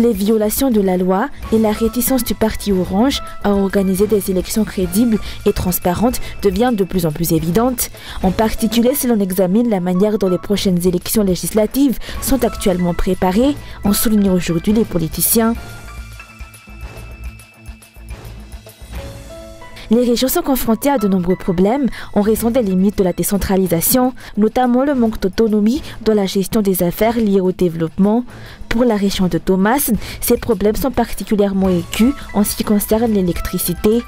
Les violations de la loi et la réticence du parti Orange à organiser des élections crédibles et transparentes deviennent de plus en plus évidentes. En particulier si l'on examine la manière dont les prochaines élections législatives sont actuellement préparées, ont souligné aujourd'hui les politiciens. Les régions sont confrontées à de nombreux problèmes en raison des limites de la décentralisation, notamment le manque d'autonomie dans la gestion des affaires liées au développement. Pour la région de Thomas, ces problèmes sont particulièrement aigus en ce qui concerne l'électricité.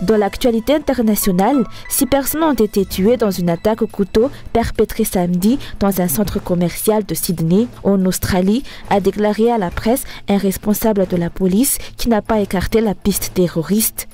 Dans l'actualité internationale, 6 personnes ont été tuées dans une attaque au couteau perpétrée samedi dans un centre commercial de Sydney, en Australie, a déclaré à la presse un responsable de la police qui n'a pas écarté la piste terroriste.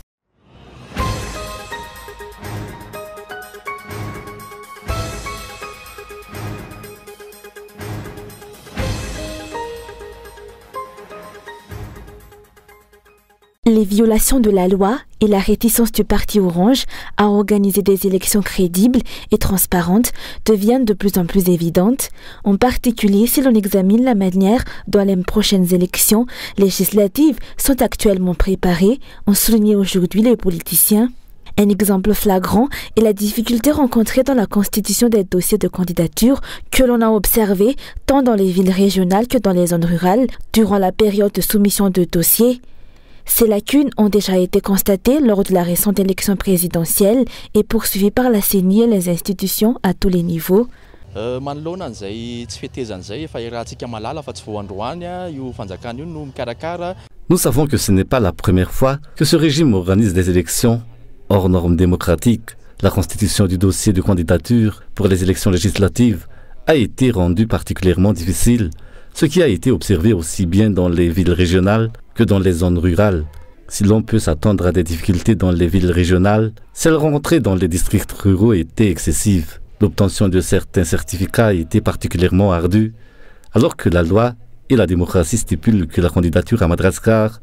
Les violations de la loi et la réticence du parti Orange à organiser des élections crédibles et transparentes deviennent de plus en plus évidentes, en particulier si l'on examine la manière dont les prochaines élections législatives sont actuellement préparées, ont souligné aujourd'hui les politiciens. Un exemple flagrant est la difficulté rencontrée dans la constitution des dossiers de candidature que l'on a observé tant dans les villes régionales que dans les zones rurales durant la période de soumission de dossiers. Ces lacunes ont déjà été constatées lors de la récente élection présidentielle et poursuivies par la CENI et les institutions à tous les niveaux. Nous savons que ce n'est pas la première fois que ce régime organise des élections hors normes démocratiques. La constitution du dossier de candidature pour les élections législatives a été rendue particulièrement difficile, ce qui a été observé aussi bien dans les villes régionales que dans les zones rurales. Si l'on peut s'attendre à des difficultés dans les villes régionales, celles rencontrées dans les districts ruraux étaient excessives. L'obtention de certains certificats a été particulièrement ardue, alors que la loi et la démocratie stipulent que la candidature à Madagascar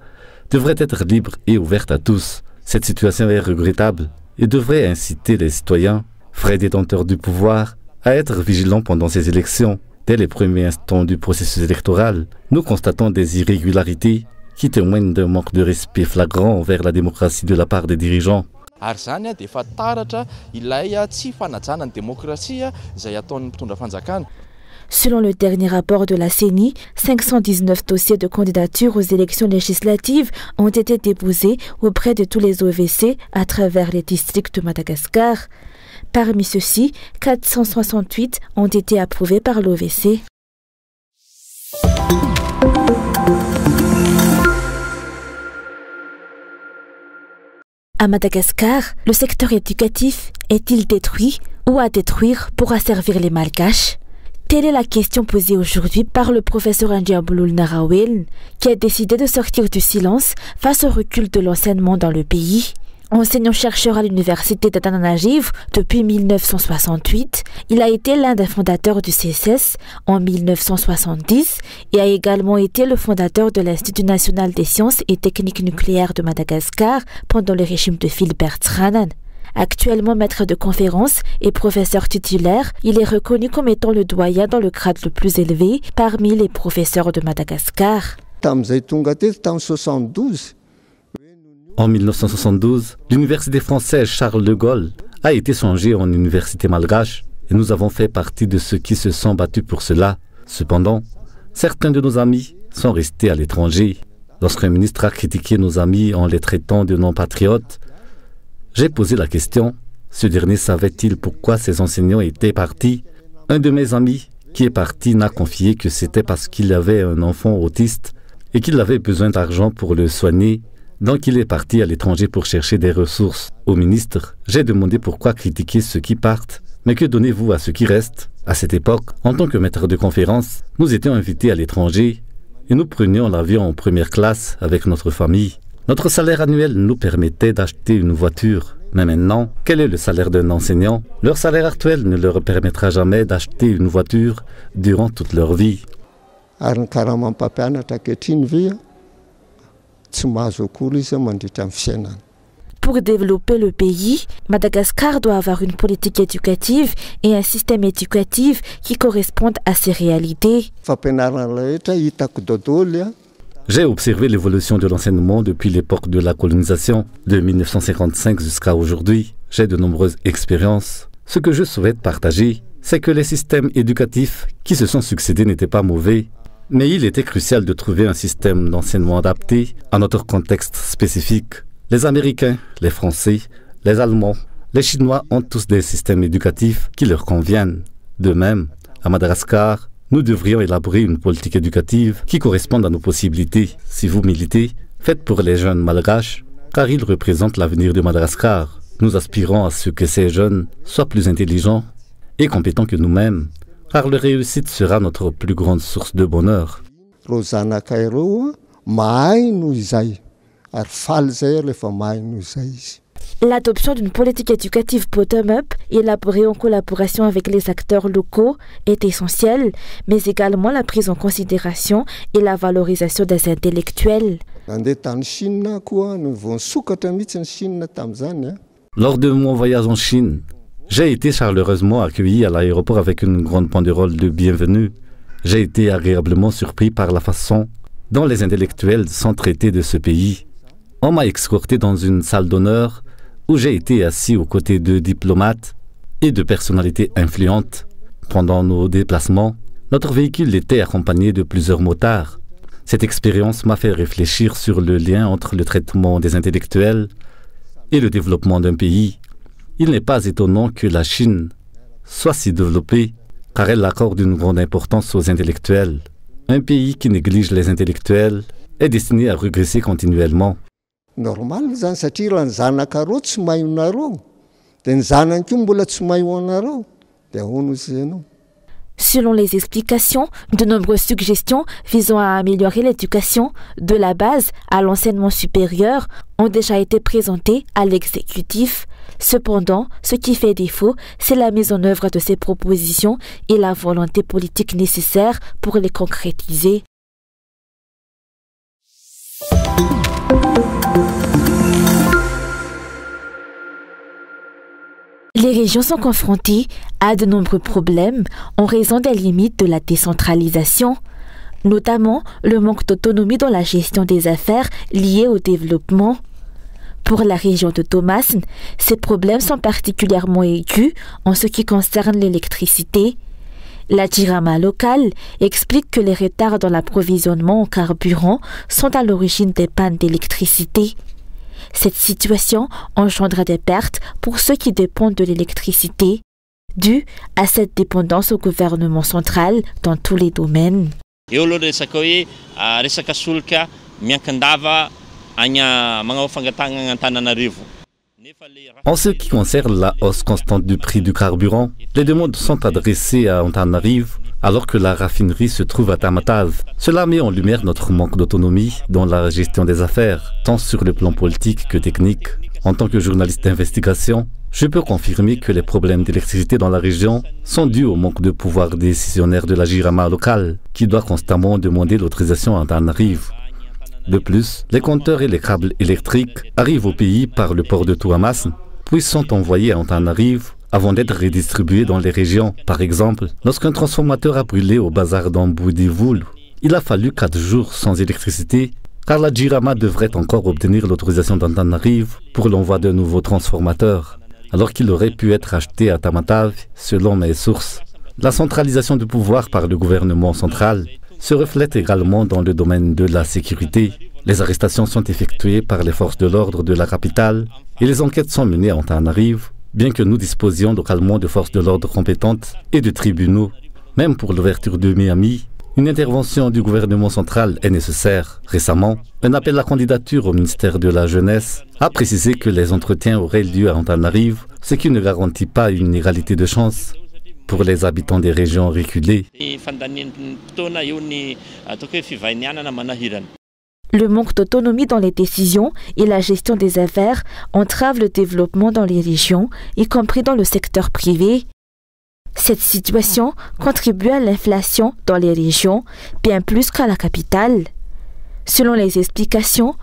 devrait être libre et ouverte à tous. Cette situation est regrettable et devrait inciter les citoyens, vrais détenteurs du pouvoir, à être vigilants pendant ces élections. Dès les premiers instants du processus électoral, nous constatons des irrégularités qui témoignent d'un manque de respect flagrant envers la démocratie de la part des dirigeants. Selon le dernier rapport de la CENI, 519 dossiers de candidature aux élections législatives ont été déposés auprès de tous les OVC à travers les districts de Madagascar. Parmi ceux-ci, 468 ont été approuvés par l'OVC. À Madagascar, le secteur éducatif est-il détruit ou à détruire pour asservir les Malgaches? Telle est la question posée aujourd'hui par le professeur Ndiabouloul Narawel, qui a décidé de sortir du silence face au recul de l'enseignement dans le pays. Enseignant-chercheur à l'université d'Antananarivo depuis 1968, il a été l'un des fondateurs du CSS en 1970 et a également été le fondateur de l'Institut national des sciences et techniques nucléaires de Madagascar pendant le régime de Philbert Sranan. Actuellement maître de conférences et professeur titulaire, il est reconnu comme étant le doyen dans le grade le plus élevé parmi les professeurs de Madagascar. En 1972, l'université française Charles de Gaulle a été changée en université malgache et nous avons fait partie de ceux qui se sont battus pour cela. Cependant, certains de nos amis sont restés à l'étranger. Lorsqu'un ministre a critiqué nos amis en les traitant de non-patriotes, j'ai posé la question, ce dernier savait-il pourquoi ses enseignants étaient partis? Un de mes amis qui est parti n'a confié que c'était parce qu'il avait un enfant autiste et qu'il avait besoin d'argent pour le soigner. Donc il est parti à l'étranger pour chercher des ressources. Au ministre, j'ai demandé pourquoi critiquer ceux qui partent, mais que donnez-vous à ceux qui restent? À cette époque, en tant que maître de conférence, nous étions invités à l'étranger et nous prenions l'avion en première classe avec notre famille. Notre salaire annuel nous permettait d'acheter une voiture. Mais maintenant, quel est le salaire d'un enseignant? Leur salaire actuel ne leur permettra jamais d'acheter une voiture durant toute leur vie. Pour Pour développer le pays, Madagascar doit avoir une politique éducative et un système éducatif qui correspondent à ces réalités. J'ai observé l'évolution de l'enseignement depuis l'époque de la colonisation, de 1955 jusqu'à aujourd'hui. J'ai de nombreuses expériences. Ce que je souhaite partager, c'est que les systèmes éducatifs qui se sont succédés n'étaient pas mauvais, mais il était crucial de trouver un système d'enseignement adapté à notre contexte spécifique. Les Américains, les Français, les Allemands, les Chinois ont tous des systèmes éducatifs qui leur conviennent. De même, à Madagascar, nous devrions élaborer une politique éducative qui corresponde à nos possibilités. Si vous militez, faites pour les jeunes malgaches, car ils représentent l'avenir de Madagascar. Nous aspirons à ce que ces jeunes soient plus intelligents et compétents que nous-mêmes, car leur réussite sera notre plus grande source de bonheur. L'adoption d'une politique éducative bottom-up, élaborée en collaboration avec les acteurs locaux, est essentielle, mais également la prise en considération et la valorisation des intellectuels. Lors de mon voyage en Chine, j'ai été chaleureusement accueilli à l'aéroport avec une grande banderole de bienvenue. J'ai été agréablement surpris par la façon dont les intellectuels sont traités de ce pays. On m'a escorté dans une salle d'honneur où j'ai été assis aux côtés de diplomates et de personnalités influentes. Pendant nos déplacements, notre véhicule était accompagné de plusieurs motards. Cette expérience m'a fait réfléchir sur le lien entre le traitement des intellectuels et le développement d'un pays. Il n'est pas étonnant que la Chine soit si développée, car elle accorde une grande importance aux intellectuels. Un pays qui néglige les intellectuels est destiné à régresser continuellement. Selon les explications, de nombreuses suggestions visant à améliorer l'éducation de la base à l'enseignement supérieur ont déjà été présentées à l'exécutif. Cependant, ce qui fait défaut, c'est la mise en œuvre de ces propositions et la volonté politique nécessaire pour les concrétiser. Les régions sont confrontées à de nombreux problèmes en raison des limites de la décentralisation, notamment le manque d'autonomie dans la gestion des affaires liées au développement. Pour la région de Tomasne, ces problèmes sont particulièrement aigus en ce qui concerne l'électricité. La Jirama locale explique que les retards dans l'approvisionnement en carburant sont à l'origine des pannes d'électricité. Cette situation engendre des pertes pour ceux qui dépendent de l'électricité, due à cette dépendance au gouvernement central dans tous les domaines. En ce qui concerne la hausse constante du prix du carburant, les demandes sont adressées à Antananarivo alors que la raffinerie se trouve à Tamatave. Cela met en lumière notre manque d'autonomie dans la gestion des affaires, tant sur le plan politique que technique. En tant que journaliste d'investigation, je peux confirmer que les problèmes d'électricité dans la région sont dus au manque de pouvoir décisionnaire de la Jirama locale, qui doit constamment demander l'autorisation à Antananarivo. De plus, les compteurs et les câbles électriques arrivent au pays par le port de Tomasne, puis sont envoyés à Antananarivo avant d'être redistribués dans les régions. Par exemple, lorsqu'un transformateur a brûlé au bazar d'Amboudivoul, il a fallu 4 jours sans électricité, car la Jirama devrait encore obtenir l'autorisation d'Antananarivo pour l'envoi d'un nouveau transformateur, alors qu'il aurait pu être acheté à Tamatave, selon mes sources. La centralisation du pouvoir par le gouvernement central se reflète également dans le domaine de la sécurité. Les arrestations sont effectuées par les forces de l'ordre de la capitale et les enquêtes sont menées à Antananarivo, bien que nous disposions localement de forces de l'ordre compétentes et de tribunaux. Même pour l'ouverture de Miami, une intervention du gouvernement central est nécessaire. Récemment, un appel à candidature au ministère de la Jeunesse a précisé que les entretiens auraient lieu à Antananarivo, ce qui ne garantit pas une égalité de chance pour les habitants des régions reculées. Le manque d'autonomie dans les décisions et la gestion des affaires entrave le développement dans les régions, y compris dans le secteur privé. Cette situation contribue à l'inflation dans les régions, bien plus qu'à la capitale. Selon les explications,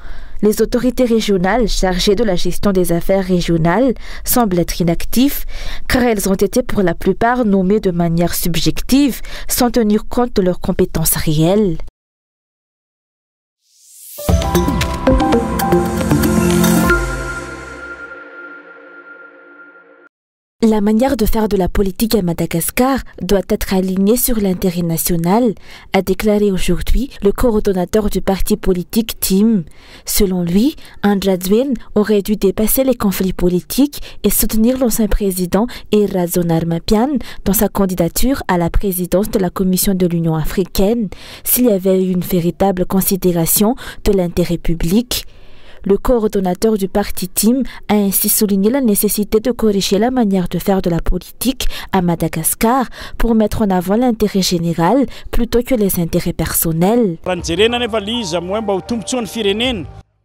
Les autorités régionales chargées de la gestion des affaires régionales semblent être inactives car elles ont été pour la plupart nommées de manière subjective sans tenir compte de leurs compétences réelles. La manière de faire de la politique à Madagascar doit être alignée sur l'intérêt national, a déclaré aujourd'hui le coordonnateur du parti politique TIM. Selon lui, Andradzwen aurait dû dépasser les conflits politiques et soutenir l'ancien président Eradzonar-Mapian dans sa candidature à la présidence de la Commission de l'Union africaine s'il y avait eu une véritable considération de l'intérêt public. Le coordonnateur du parti TIM a ainsi souligné la nécessité de corriger la manière de faire de la politique à Madagascar pour mettre en avant l'intérêt général plutôt que les intérêts personnels.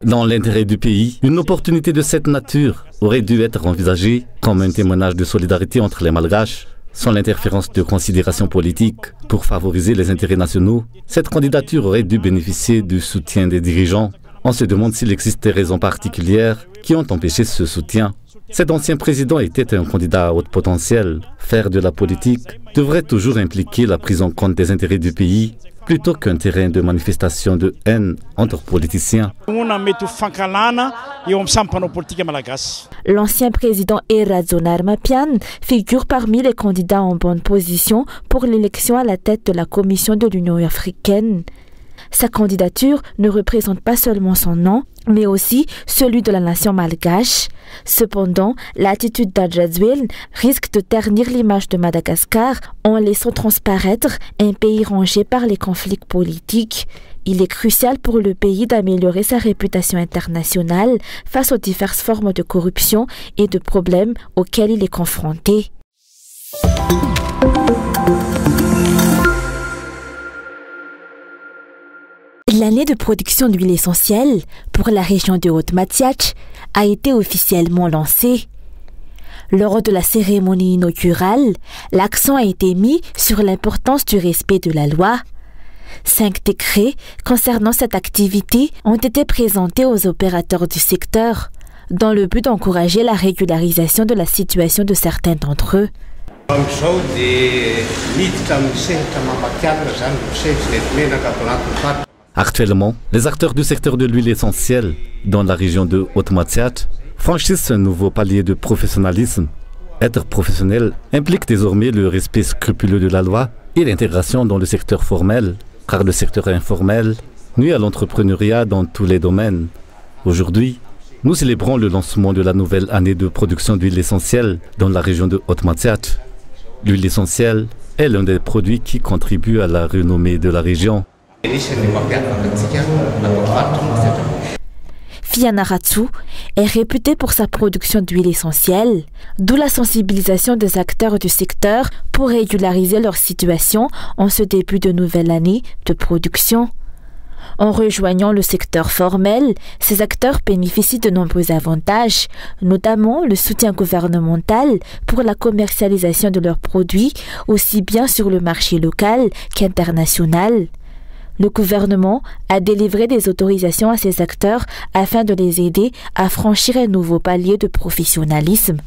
Dans l'intérêt du pays, une opportunité de cette nature aurait dû être envisagée comme un témoignage de solidarité entre les Malgaches. Sans l'interférence de considérations politiques pour favoriser les intérêts nationaux, cette candidature aurait dû bénéficier du soutien des dirigeants. On se demande s'il existe des raisons particulières qui ont empêché ce soutien. Cet ancien président était un candidat à haut potentiel. Faire de la politique devrait toujours impliquer la prise en compte des intérêts du pays plutôt qu'un terrain de manifestation de haine entre politiciens. L'ancien président Eradzonar-Mapian figure parmi les candidats en bonne position pour l'élection à la tête de la Commission de l'Union africaine. Sa candidature ne représente pas seulement son nom, mais aussi celui de la nation malgache. Cependant, l'attitude d'Andradzwen risque de ternir l'image de Madagascar en laissant transparaître un pays rongé par les conflits politiques. Il est crucial pour le pays d'améliorer sa réputation internationale face aux diverses formes de corruption et de problèmes auxquels il est confronté. L'année de production d'huile essentielle pour la région de Haute-Matziach a été officiellement lancée. Lors de la cérémonie inaugurale, l'accent a été mis sur l'importance du respect de la loi. 5 décrets concernant cette activité ont été présentés aux opérateurs du secteur, dans le but d'encourager la régularisation de la situation de certains d'entre eux. Actuellement, les acteurs du secteur de l'huile essentielle dans la région de Haute-Matziach franchissent un nouveau palier de professionnalisme. Être professionnel implique désormais le respect scrupuleux de la loi et l'intégration dans le secteur formel, car le secteur informel nuit à l'entrepreneuriat dans tous les domaines. Aujourd'hui, nous célébrons le lancement de la nouvelle année de production d'huile essentielle dans la région de Haute-Matziach. L'huile essentielle est l'un des produits qui contribuent à la renommée de la région. Fianarantsoa est réputé pour sa production d'huile essentielle, d'où la sensibilisation des acteurs du secteur pour régulariser leur situation en ce début de nouvelle année de production. En rejoignant le secteur formel, ces acteurs bénéficient de nombreux avantages, notamment le soutien gouvernemental pour la commercialisation de leurs produits, aussi bien sur le marché local qu'international. Le gouvernement a délivré des autorisations à ces acteurs afin de les aider à franchir un nouveau palier de professionnalisme.